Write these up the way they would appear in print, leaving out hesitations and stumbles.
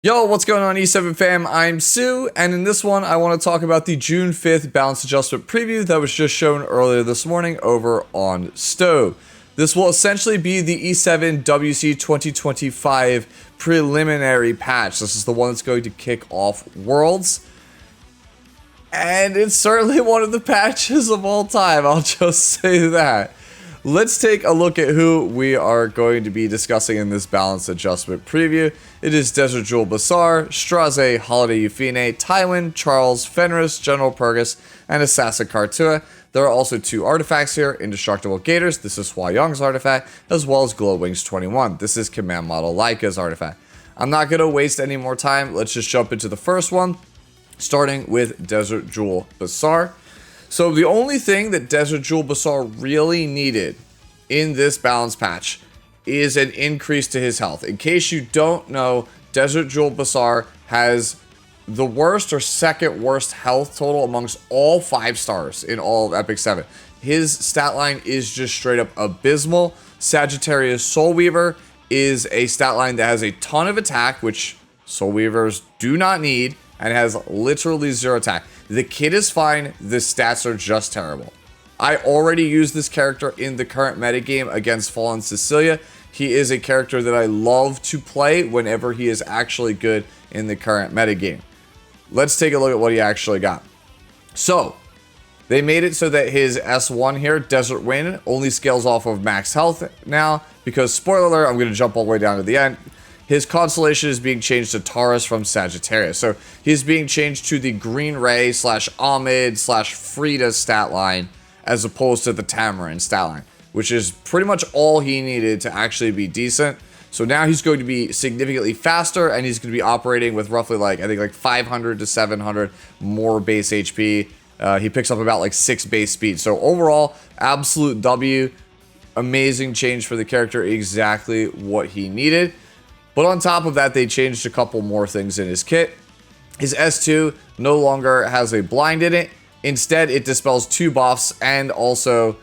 Yo, what's going on E7 fam? I'm Sue, and in this one I want to talk about the June 5th balance adjustment preview that was just shown earlier this morning over on Stove. This will essentially be the E7 WC 2025 preliminary patch. This is the one that's going to kick off Worlds. And it's certainly one of the patches of all time, I'll just say that. Let's take a look at who we are going to be discussing in this balance adjustment preview. It is Desert Jewel Basar, Straze, Holiday Euphine, Tywin, Charles, Fenris, General Purgus, and Assassin Kartua. There are also two artifacts here, Indestructible Gators, this is Hua Young's artifact, as well as Glowwings 21, this is Command Model Laika's artifact. I'm not going to waste any more time, let's just jump into the first one, starting with Desert Jewel Basar. So the only thing that Desert Jewel Basar really needed in this balance patch is an increase to his health. In case you don't know, Desert Jewel Basar has the worst or second worst health total amongst all 5 stars in all of Epic 7. His stat line is just straight up abysmal. Sagittarius Soulweaver is a stat line that has a ton of attack, which Soulweavers do not need, and has literally 0 attack. The kid is fine, the stats are just terrible. I already use this character in the current metagame against Fallen Cecilia. He is a character that I love to play whenever he is actually good in the current metagame. Let's take a look at what he actually got. So, they made it so that his S1 here, Desert Wind, only scales off of max health now, because, spoiler alert, I'm going to jump all the way down to the end. His constellation is being changed to Taurus from Sagittarius. So he's being changed to the Green Ray / Ahmed / Frida stat line as opposed to the Tamarin stat line, which is pretty much all he needed to actually be decent. So now he's going to be significantly faster, and he's going to be operating with roughly I think 500 to 700 more base HP. He picks up about 6 base speed. So overall, absolute W. Amazing change for the character, exactly what he needed. But on top of that, they changed a couple more things in his kit. His S2 no longer has a blind in it. Instead, it dispels 2 buffs and also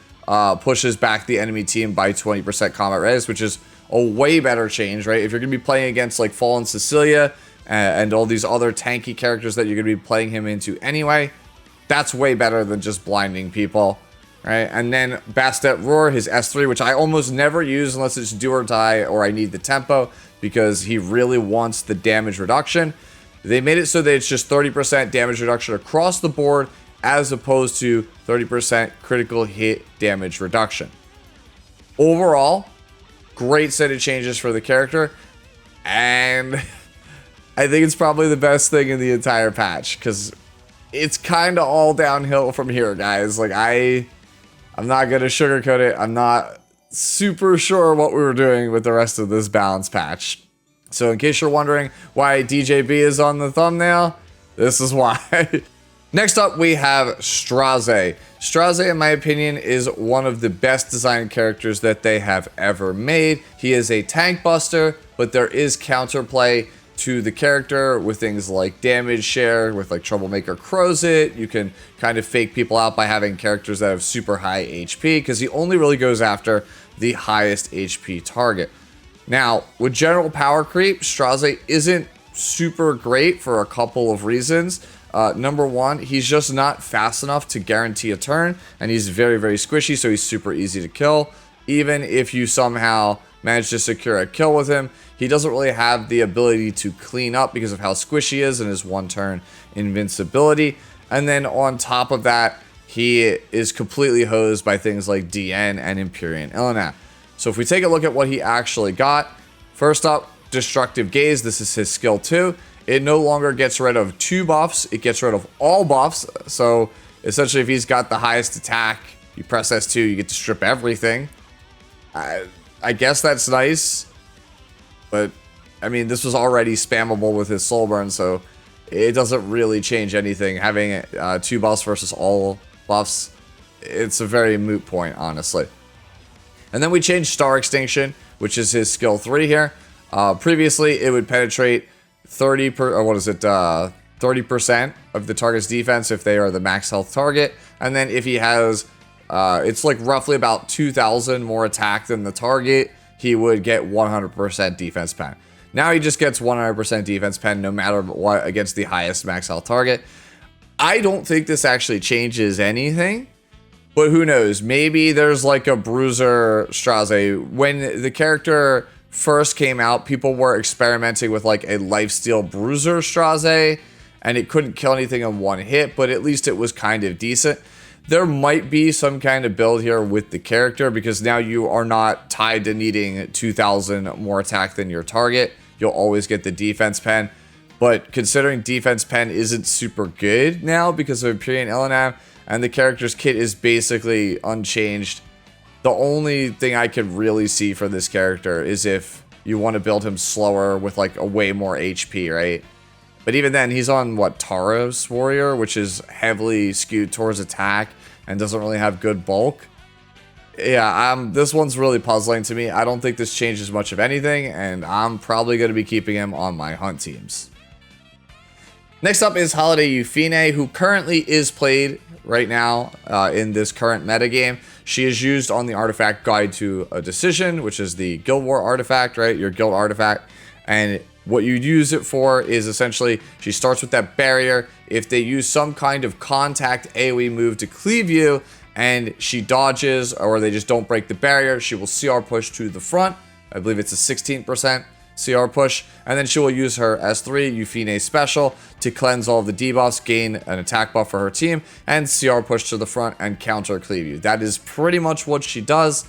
pushes back the enemy team by 20% combat res, which is a way better change, right? If you're going to be playing against Fallen Cecilia and all these other tanky characters that you're going to be playing him into anyway, that's way better than just blinding people, right? And then Bastet Roar, his S3, which I almost never use unless it's do or die or I need the tempo, because he really wants the damage reduction. They made it so that it's just 30% damage reduction across the board as opposed to 30% critical hit damage reduction. Overall, great set of changes for the character, and I think it's probably the best thing in the entire patch, because it's kind of all downhill from here, guys. I'm not going to sugarcoat it. I'm not super sure what we were doing with the rest of this balance patch. So in case you're wondering why DJB is on the thumbnail, this is why. Next up, we have Straze. Straze, in my opinion, is one of the best designed characters that they have ever made. He is a tank buster, but there is counterplay to the character with things like damage share, with Troublemaker Crowsit. You can kind of fake people out by having characters that have super high HP, because he only really goes after the highest HP target. Now, with general power creep, Straze isn't super great for a couple of reasons. Number one, he's just not fast enough to guarantee a turn, and he's very, very squishy, so he's super easy to kill. Even if you somehow manage to secure a kill with him, he doesn't really have the ability to clean up because of how squishy he is and his one-turn invincibility. And then on top of that, he is completely hosed by things like DN and Empyrean Illinat. So if we take a look at what he actually got, first up, Destructive Gaze. This is his skill 2. It no longer gets rid of 2 buffs, it gets rid of all buffs. So essentially, if he's got the highest attack, you press S2, you get to strip everything. I guess that's nice, but I mean, this was already spammable with his soul burn, so it doesn't really change anything. Having 2 buffs versus all buffs, it's a very moot point, honestly. And then we changed Star Extinction, which is his skill 3 here. Previously, it would penetrate 30% of the target's defense if they are the max health target. And then if he has, it's roughly about 2,000 more attack than the target, he would get 100% defense pen. Now he just gets 100% defense pen no matter what against the highest max health target. I don't think this actually changes anything, but who knows? Maybe there's like a bruiser Straze. When the character first came out, people were experimenting with like a lifesteal bruiser Straze, and it couldn't kill anything in one hit, but at least it was kind of decent. There might be some kind of build here with the character because now you are not tied to needing 2,000 more attack than your target. You'll always get the defense pen. But considering defense pen isn't super good now because of Imperial Illinam, and the character's kit is basically unchanged, the only thing I could really see for this character is if you want to build him slower with like a way more HP, right? But even then, he's on, what, Taros Warrior, which is heavily skewed towards attack and doesn't really have good bulk. Yeah, this one's really puzzling to me. I don't think this changes much of anything, and I'm probably going to be keeping him on my hunt teams. Next up is Holiday Euphine, who currently is played right now in this current metagame. She is used on the artifact Guide to a Decision, which is the Guild War artifact, right? Your guild artifact. And what you use it for is essentially, she starts with that barrier. If they use some kind of contact AoE move to cleave you, and she dodges, or they just don't break the barrier, she will CR push to the front. I believe it's a 16% CR push. And then she will use her S3, Euphine Special, to cleanse all of the debuffs, gain an attack buff for her team, and CR push to the front and counter cleave you. That is pretty much what she does.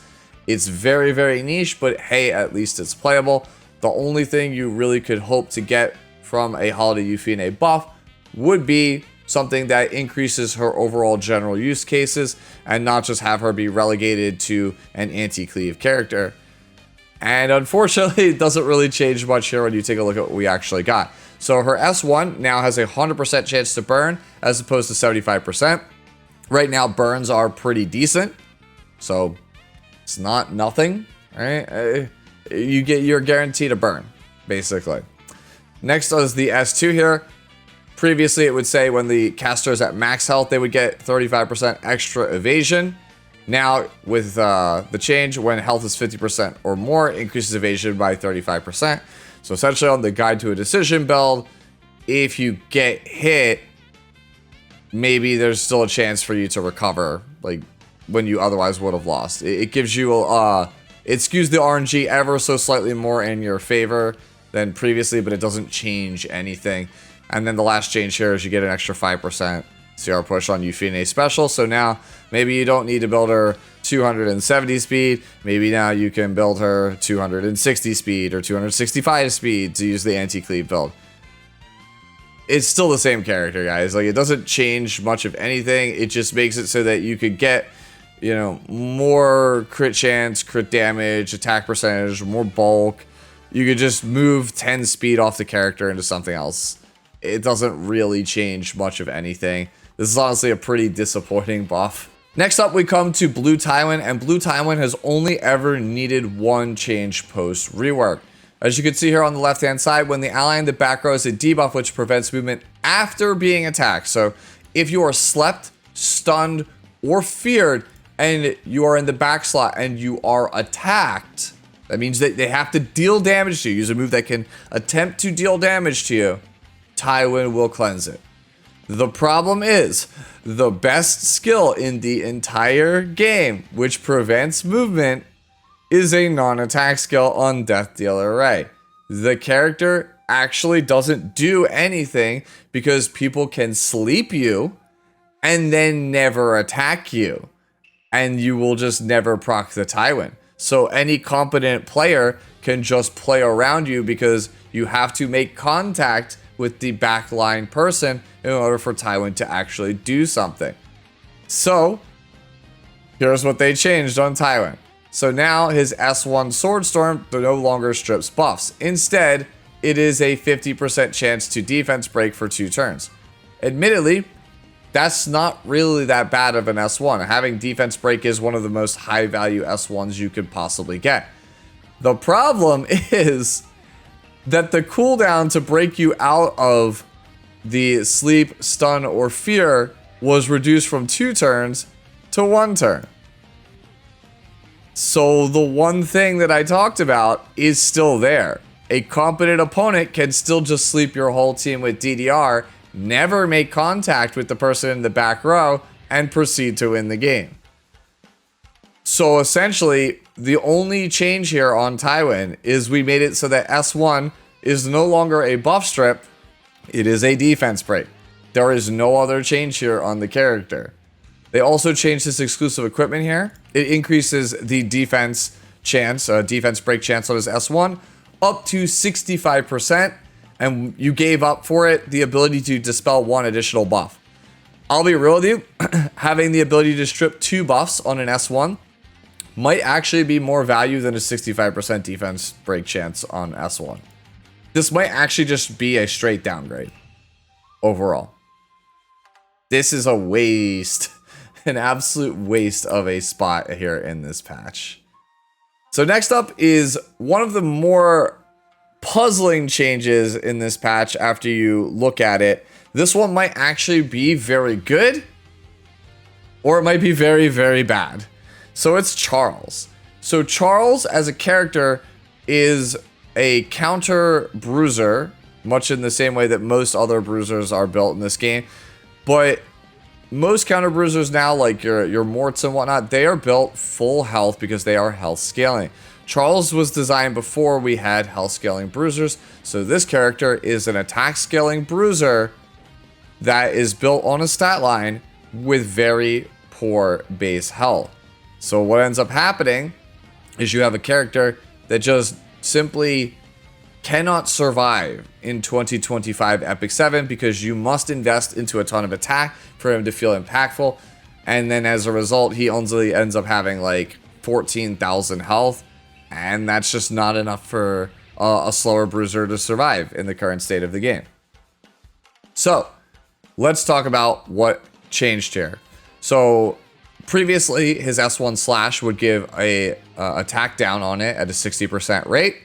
It's very, very niche, but hey, at least it's playable. The only thing you really could hope to get from a Holiday Euphine buff would be something that increases her overall general use cases and not just have her be relegated to an anti-cleave character. And unfortunately, it doesn't really change much here when you take a look at what we actually got. So her S1 now has a 100% chance to burn as opposed to 75%. Right now, burns are pretty decent, so it's not nothing, right? You're guaranteed a burn, basically. Next is the S2 here. Previously, it would say when the caster is at max health, they would get 35% extra evasion. Now, with the change, when health is 50% or more, increases evasion by 35%. So essentially on the Guide to a Decision build, if you get hit, maybe there's still a chance for you to recover, like when you otherwise would have lost. It gives you it skews the RNG ever so slightly more in your favor than previously, but it doesn't change anything. And then the last change here is you get an extra 5% CR push on Euphine Special. So now maybe you don't need to build her 270 speed. Maybe now you can build her 260 speed or 265 speed to use the anti-cleave build. It's still the same character, guys. Like, it doesn't change much of anything. It just makes it so that you could get, you know, more crit chance, crit damage, attack percentage, more bulk. You could just move 10 speed off the character into something else. It doesn't really change much of anything. This is honestly a pretty disappointing buff. Next up, we come to Blue Tywin, and Blue Tywin has only ever needed one change post rework. As you can see here on the left-hand side, when the ally in the back row has a debuff which prevents movement after being attacked. So if you are slept, stunned, or feared, and you are in the back slot and you are attacked, that means that they have to deal damage to you. Use a move that can attempt to deal damage to you. Tywin will cleanse it. The problem is, the best skill in the entire game, which prevents movement, is a non-attack skill on Death Dealer Ray. The character actually doesn't do anything because people can sleep you and then never attack you. And you will just never proc the Tywin. So any competent player can just play around you because you have to make contact with the backline person in order for Tywin to actually do something. So, here's what they changed on Tywin. So now his S1 Swordstorm no longer strips buffs. Instead, it is a 50% chance to defense break for 2 turns. Admittedly, that's not really that bad of an S1. Having defense break is one of the most high value S1s you could possibly get. The problem is that the cooldown to break you out of the sleep, stun, or fear was reduced from 2 turns to 1 turn. So the one thing that I talked about is still there. a competent opponent can still just sleep your whole team with DDR, never make contact with the person in the back row, and proceed to win the game. So essentially, the only change here on Tywin is we made it so that S1 is no longer a buff strip, it is a defense break. There is no other change here on the character. They also changed this exclusive equipment here. It increases the defense chance, defense break chance on his S1 up to 65%, and you gave up for it the ability to dispel one additional buff. I'll be real with you, having the ability to strip 2 buffs on an S1 might actually be more value than a 65% defense break chance on S1. This might actually just be a straight downgrade overall. This is a waste, an absolute waste of a spot here in this patch. So next up is one of the more puzzling changes in this patch after you look at it. This one might actually be very good, or it might be very, very bad. So it's Charles. So Charles as a character is a counter bruiser, much in the same way that most other bruisers are built in this game. But most counter bruisers now, like your Morts and whatnot, they are built full health because they are health scaling. Charles was designed before we had health scaling bruisers. So this character is an attack scaling bruiser that is built on a stat line with very poor base health. So what ends up happening is you have a character that just simply cannot survive in 2025 Epic 7 because you must invest into a ton of attack for him to feel impactful. And then as a result, he only ends up having like 14,000 health. And that's just not enough for a slower bruiser to survive in the current state of the game. So let's talk about what changed here. So previously, his S1 slash would give a attack down on it at a 60% rate.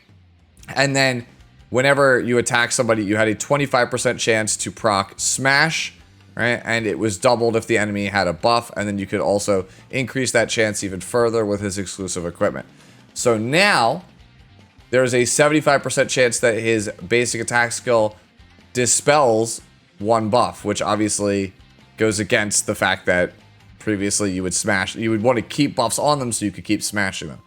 And then whenever you attack somebody, you had a 25% chance to proc smash, right? And it was doubled if the enemy had a buff. And then you could also increase that chance even further with his exclusive equipment. So now there's a 75% chance that his basic attack skill dispels one buff, which obviously goes against the fact that previously you would want to keep buffs on them so you could keep smashing them.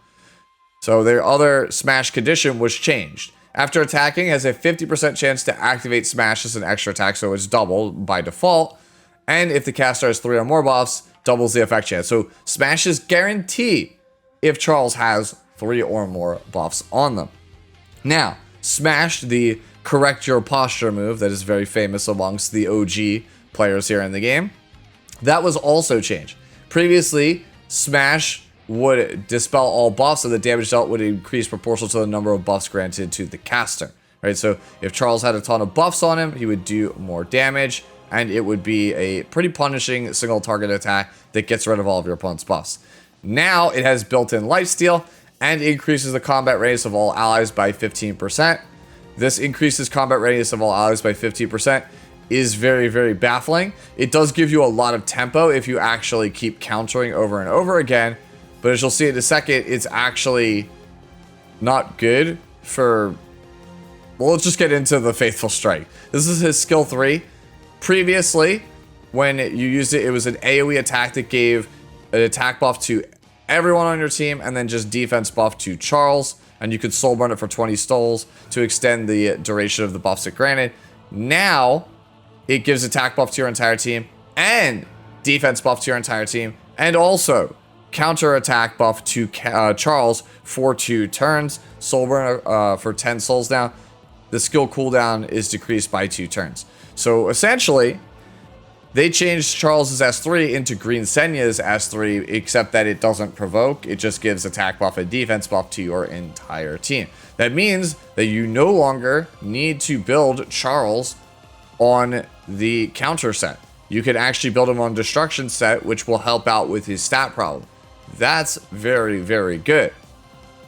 So their other smash condition was changed. After attacking, has a 50% chance to activate smash as an extra attack, so it's double by default. And if the caster has 3 or more buffs, doubles the effect chance. So smash is guaranteed if Charles has 3 or more buffs on them. Now, smash, the correct your posture move that is very famous amongst the OG players here in the game, that was also changed. Previously, smash would dispel all buffs, and the damage dealt would increase proportional to the number of buffs granted to the caster. Right? So if Charles had a ton of buffs on him, he would do more damage, and it would be a pretty punishing single target attack that gets rid of all of your opponent's buffs. Now it has built-in lifesteal and increases the combat radius of all allies by 15%. This increases combat radius of all allies by 15%. Is very, very baffling. It does give you a lot of tempo if you actually keep countering over and over again. But as you'll see in a second, it's actually not good for... Well, let's just get into the Faithful Strike. This is his skill 3. Previously, when you used it, it was an AoE attack that gave an attack buff to everyone on your team and then just defense buff to Charles. And you could soul burn it for 20 souls to extend the duration of the buffs it granted. Now, it gives attack buff to your entire team and defense buff to your entire team. And also counter attack buff to Charles for 2 turns. Soul burn for 10 souls now. The skill cooldown is decreased by 2 turns. So essentially, they changed Charles's S3 into Green Senya's S3, except that it doesn't provoke. It just gives attack buff and defense buff to your entire team. That means that you no longer need to build Charles on the counter set. You can actually build him on destruction set, which will help out with his stat problem. That's very, very good.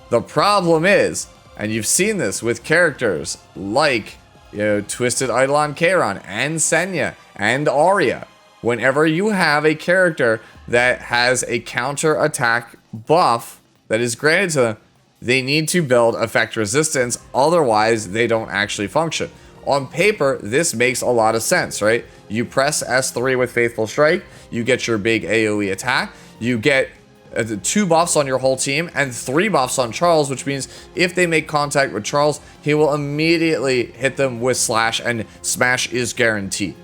The problem is, and you've seen this with characters like, Twisted Eidolon Kairon and Senya and Arya. Whenever you have a character that has a counter attack buff that is granted to them, they need to build effect resistance, otherwise they don't actually function. On paper, this makes a lot of sense, right? You press S3 with Faithful Strike, you get your big AoE attack, you get 2 buffs on your whole team and 3 buffs on Charles, which means if they make contact with Charles, he will immediately hit them with Slash, and Smash is guaranteed.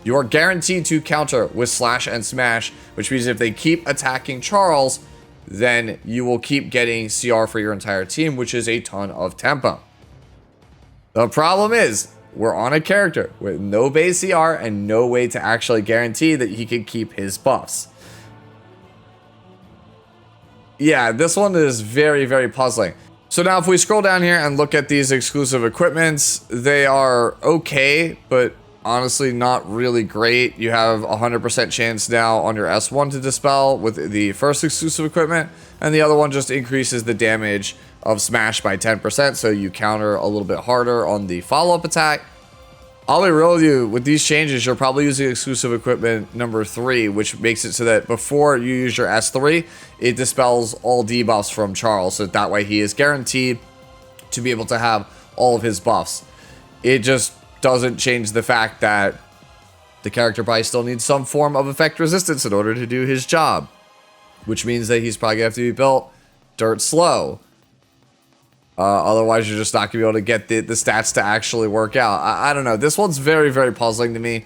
You are guaranteed to counter with Slash and Smash, which means if they keep attacking Charles, then you will keep getting CR for your entire team, which is a ton of tempo. The problem is, we're on a character with no base CR and no way to actually guarantee that he can keep his buffs. Yeah, this one is very, very puzzling. So now if we scroll down here and look at these exclusive equipments, they are okay, but honestly not really great. You have a 100% chance now on your S1 to dispel with the first exclusive equipment, and the other one just increases the damage of Smash by 10%, so you counter a little bit harder on the follow-up attack. I'll be real with you, with these changes, you're probably using exclusive equipment number 3, which makes it so that before you use your S3, it dispels all debuffs from Charles, so that way he is guaranteed to be able to have all of his buffs. It just doesn't change the fact that the character probably still needs some form of effect resistance in order to do his job, which means that he's probably going to have to be built dirt slow. Otherwise, you're just not going to be able to get the stats to actually work out. I don't know. This one's very, very puzzling to me.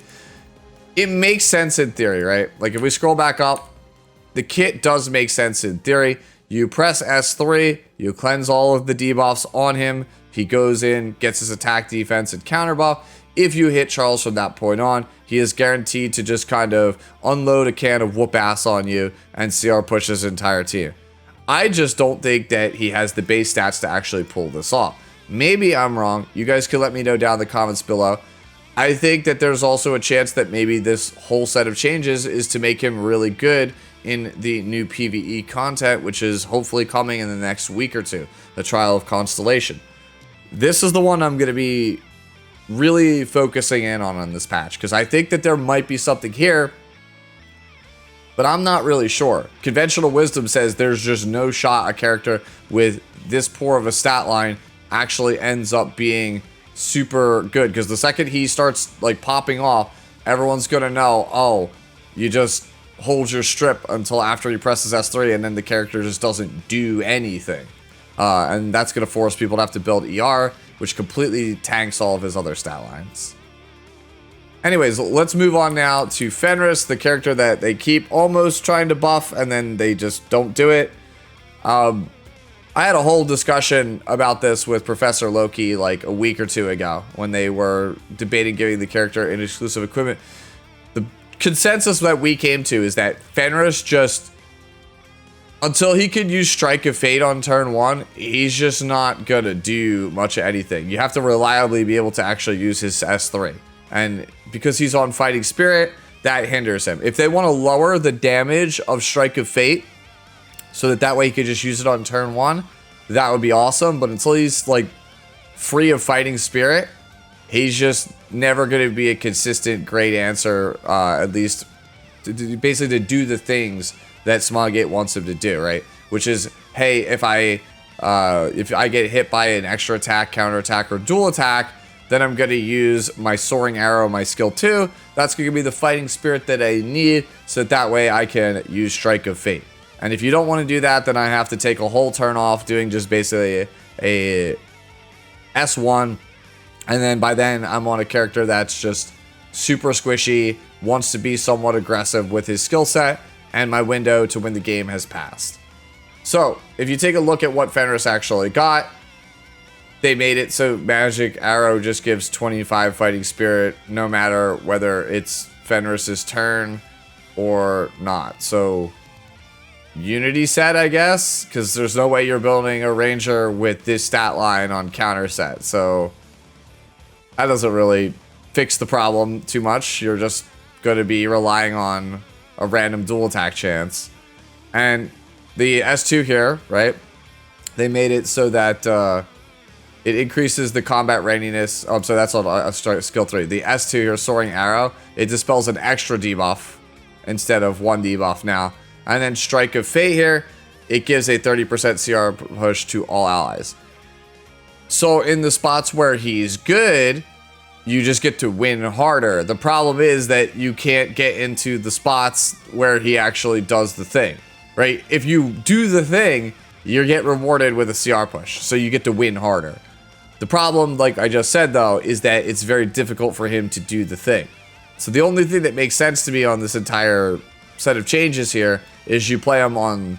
It makes sense in theory, right? Like, if we scroll back up, the kit does make sense in theory. You press S3, you cleanse all of the debuffs on him. He goes in, gets his attack, defense, and counter buff. If you hit Charles from that point on, he is guaranteed to just kind of unload a can of whoop ass on you and CR push his entire team. I just don't think that he has the base stats to actually pull this off. Maybe I'm wrong. You guys can let me know down in the comments below. I think that there's also a chance that maybe this whole set of changes is to make him really good in the new PvE content, which is hopefully coming in the next week or two, the Trial of Constellation. This is the one I'm going to be really focusing in on this patch, because I think that there might be something here, but I'm not really sure. Conventional wisdom says there's just no shot a character with this poor of a stat line actually ends up being super good, because the second he starts like popping off, everyone's gonna know, oh, you just hold your strip until after he presses S3, and then the character just doesn't do anything. And that's gonna force people to have to build ER, which completely tanks all of his other stat lines. Anyways, let's move on now to Fenris, the character that they keep almost trying to buff and then they just don't do it. I had a whole discussion about this with Professor Loki like a week or two ago when they were debating giving the character an exclusive equipment. The consensus that we came to is that Fenris just, until he could use Strike of Fate on turn 1, he's just not gonna do much of anything. You have to reliably be able to actually use his S3. And because he's on Fighting Spirit, that hinders him. If they want to lower the damage of Strike of Fate so that way he could just use it on turn 1, that would be awesome. But until he's like free of Fighting Spirit, he's just never going to be a consistent great answer, at least basically to do the things that Smallgate wants him to do, right? Which is, hey, if I get hit by an extra attack, counter attack, or dual attack, then I'm going to use my Soaring Arrow, my skill 2. That's going to be the Fighting Spirit that I need, so that way I can use Strike of Fate. And if you don't want to do that, then I have to take a whole turn off doing just basically a S1. And then by then, I'm on a character that's just super squishy, wants to be somewhat aggressive with his skill set, and my window to win the game has passed. So, if you take a look at what Fenris actually got, they made it so Magic Arrow just gives 25 Fighting Spirit no matter whether it's Fenris's turn or not. So, Unity set, I guess, because there's no way you're building a Ranger with this stat line on counter set. So, that doesn't really fix the problem too much. You're just going to be relying on a random dual attack chance. And the S2 here, right? They made it so that it increases the combat readiness. Oh, so that's on skill 3. The S2 here, Soaring Arrow, it dispels an extra debuff instead of one debuff now. And then Strike of Fate here, it gives a 30% CR push to all allies. So in the spots where he's good, you just get to win harder. The problem is that you can't get into the spots where he actually does the thing, right? If you do the thing, you get rewarded with a CR push, so you get to win harder. The problem, like I just said though, is that it's very difficult for him to do the thing. So the only thing that makes sense to me on this entire set of changes here is you play him on,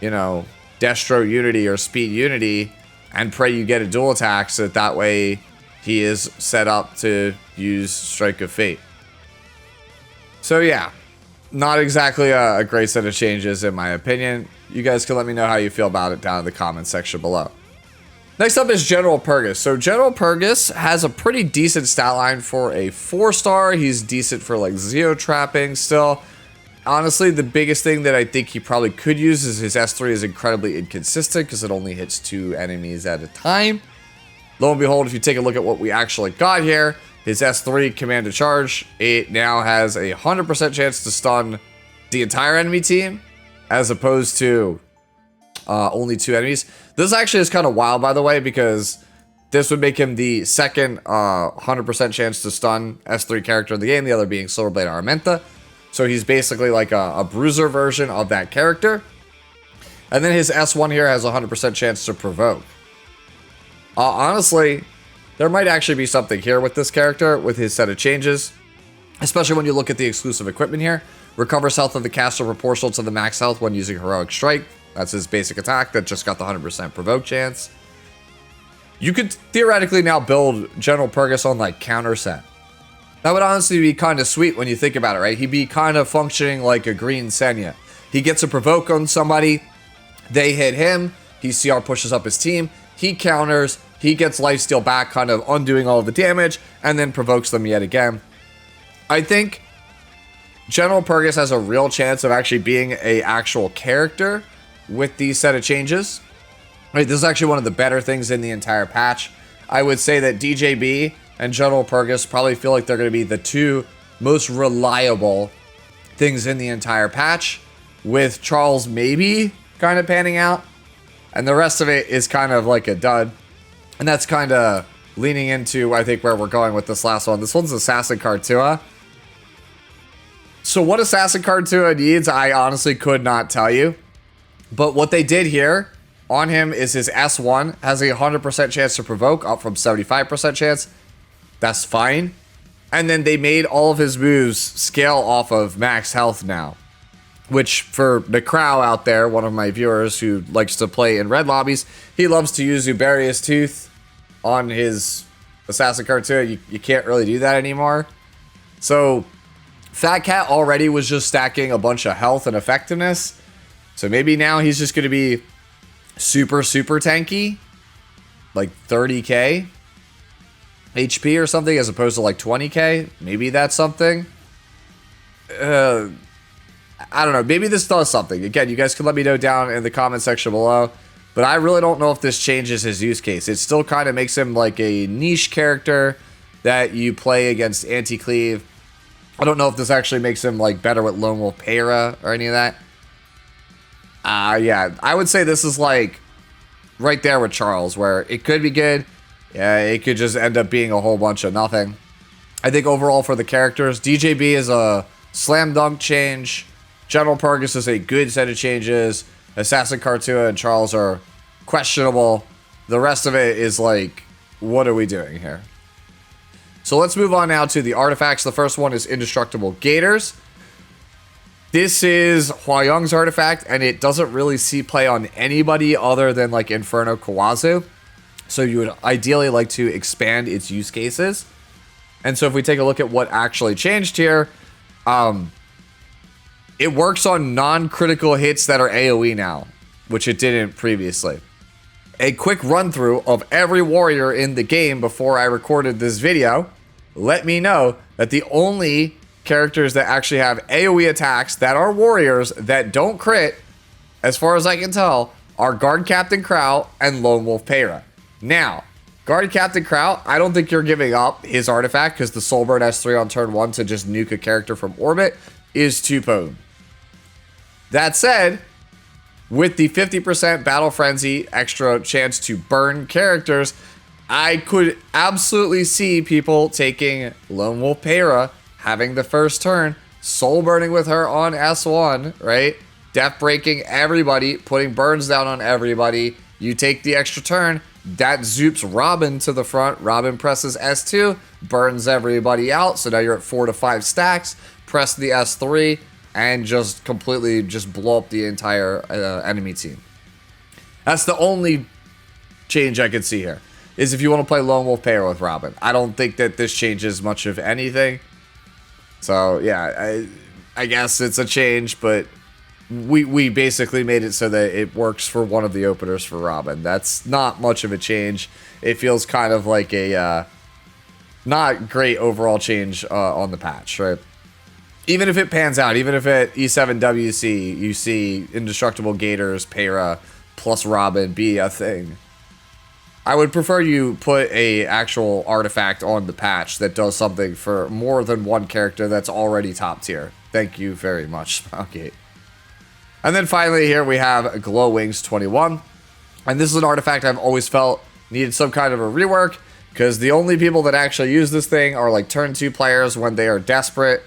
you know, Destro Unity or Speed Unity and pray you get a dual attack so that way he is set up to use Strike of Fate. So yeah, not exactly a great set of changes in my opinion. You guys can let me know how you feel about it down in the comment section below. Next up is General Purgus. So General Purgus has a pretty decent stat line for a 4-star. He's decent for like Zeo trapping still. Honestly, the biggest thing that I think he probably could use is his S3 is incredibly inconsistent because it only hits 2 enemies at a time. Lo and behold, if you take a look at what we actually got here, his S3 command to charge, it now has a 100% chance to stun the entire enemy team as opposed to only 2 enemies. This actually is kind of wild, by the way, because this would make him the second 100% chance to stun S3 character in the game, the other being Silverblade Armenta. So he's basically like a bruiser version of that character. And then his S1 here has a 100% chance to provoke. Honestly, there might actually be something here with this character, with his set of changes. Especially when you look at the exclusive equipment here. Recovers health of the caster proportional to the max health when using Heroic Strike. That's his basic attack that just got the 100% provoke chance. You could theoretically now build General Purgus on like counter set. That would honestly be kind of sweet when you think about it, right? He'd be kind of functioning like a green Senya. He gets a provoke on somebody, they hit him, he CR pushes up his team, he counters, he gets lifesteal back, kind of undoing all of the damage, and then provokes them yet again. I think General Purgus has a real chance of actually being an actual character with these set of changes. Right, this is actually one of the better things in the entire patch. I would say that DJB and General Purgus probably feel like they're going to be the 2 most reliable things in the entire patch, with Charles maybe kind of panning out, and the rest of it is kind of like a dud. And that's kind of leaning into, I think, where we're going with this last one. This one's Assassin Cartua. So what Assassin Cartua needs, I honestly could not tell you. But what they did here on him is his S1 has a 100% chance to provoke, up from 75% chance. That's fine. And then they made all of his moves scale off of max health now. Which, for the Crow out there, one of my viewers who likes to play in red lobbies, he loves to use Uberius Tooth on his Assassin Cartua. You can't really do that anymore. So, Fat Cat already was just stacking a bunch of health and effectiveness. So maybe now he's just going to be super tanky. Like 30k HP or something as opposed to like 20k. Maybe that's something. I don't know. Maybe this does something. Again, you guys can let me know down in the comment section below. But I really don't know if this changes his use case. It still kind of makes him like a niche character that you play against anti-cleave. I don't know if this actually makes him like better with Lone Wolf Para or any of that. Yeah, I would say this is like right there with Charles, where it could be good. Yeah, it could just end up being a whole bunch of nothing. I think overall for the characters, DJB is a slam dunk change. General Purgus is a good set of changes. Assassin Cartua and Charles are questionable. The rest of it is like, what are we doing here? So let's move on now to the artifacts. The first one is Indestructible Gators. This is Hua-Young's artifact, and it doesn't really see play on anybody other than like Inferno Kawazu. So you would ideally like to expand its use cases. And so if we take a look at what actually changed here, it works on non-critical hits that are AoE now, which it didn't previously. A quick run through of every warrior in the game before I recorded this video let me know that the only characters that actually have AoE attacks that are warriors that don't crit, as far as I can tell, are Guard Captain Crow and Lone Wolf Para. Now, Guard Captain Crow, I don't think you're giving up his artifact because the Soulburn S3 on turn 1 to just nuke a character from orbit is too potent. That said, with the 50% Battle Frenzy extra chance to burn characters, I could absolutely see people taking Lone Wolf Payra, having the first turn, soul burning with her on S1, right? Death breaking everybody, putting burns down on everybody. You take the extra turn, that zoops Robin to the front. Robin presses S2, burns everybody out. So now you're at 4 to 5 stacks. Press the S3 and just completely just blow up the entire enemy team. That's the only change I could see here, is if you want to play Lone Wolf Payra with Robin. I don't think that this changes much of anything. So yeah, I guess it's a change, but we basically made it so that it works for one of the openers for Robin. That's not much of a change. It feels kind of like a not great overall change on the patch, right? Even if it pans out, even if at E7WC you see Indestructible Gators, Payra, plus Robin be a thing, I would prefer you put a actual artifact on the patch that does something for more than one character that's already top tier. Thank you very much, Smougate. And then finally here we have Glow Wings 21. And this is an artifact I've always felt needed some kind of a rework, because the only people that actually use this thing are like turn 2 players when they are desperate.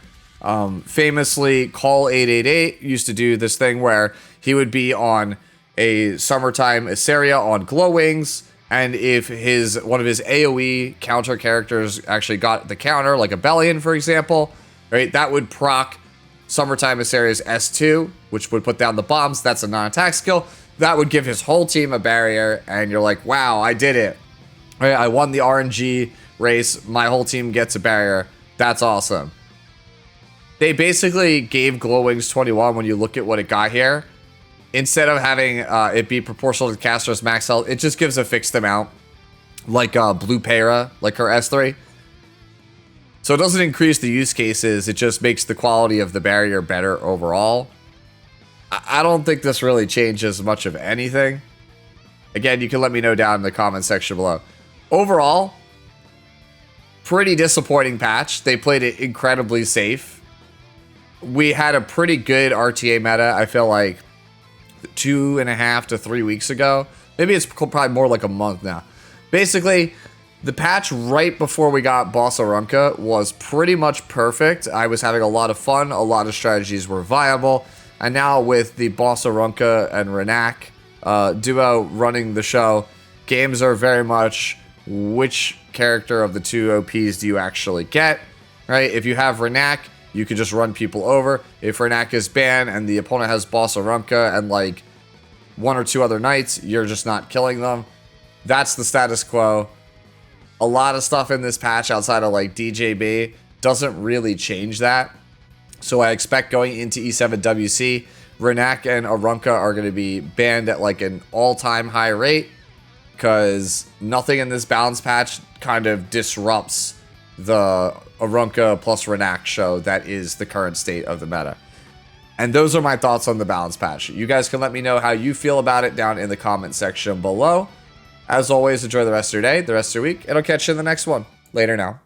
Famously, Call 888 used to do this thing where he would be on a Summertime Assyria on Glow Wings, and if one of his AoE counter characters actually got the counter, like a Bellion for example, right, that would proc Summertime Assyria's S2, which would put down the bombs. That's a non-attack skill. That would give his whole team a barrier, and you're like, wow, I did it. Right, I won the RNG race. My whole team gets a barrier. That's awesome. They basically gave Glow Wings 21, when you look at what it got here, instead of having it be proportional to the caster's max health, it just gives a fixed amount, like Blue Payra, like her S3. So it doesn't increase the use cases, it just makes the quality of the barrier better overall. I don't think this really changes much of anything. Again, you can let me know down in the comment section below. Overall, pretty disappointing patch. They played it incredibly safe. We had a pretty good RTA meta, I feel like 2.5 to 3 weeks ago. Maybe it's probably more like a month now. Basically, the patch right before we got Boss Arunka was pretty much perfect. I was having a lot of fun. A lot of strategies were viable. And now with the Boss Arunka and Rinak duo running the show, games are very much which character of the two OPs do you actually get, right? If you have Rinak, you can just run people over. If Rinak is banned and the opponent has Boss Arunka and like 1 or 2 other knights, you're just not killing them. That's the status quo. A lot of stuff in this patch outside of like DJB doesn't really change that. So I expect going into E7WC, Rinak and Arunka are going to be banned at like an all-time high rate, because nothing in this balance patch kind of disrupts the Arunka plus Rinak show that is the current state of the meta. And those are my thoughts on the balance patch. You guys can let me know how you feel about it down in the comment section below. As always, enjoy the rest of your day, the rest of your week, and I'll catch you in the next one. Later now.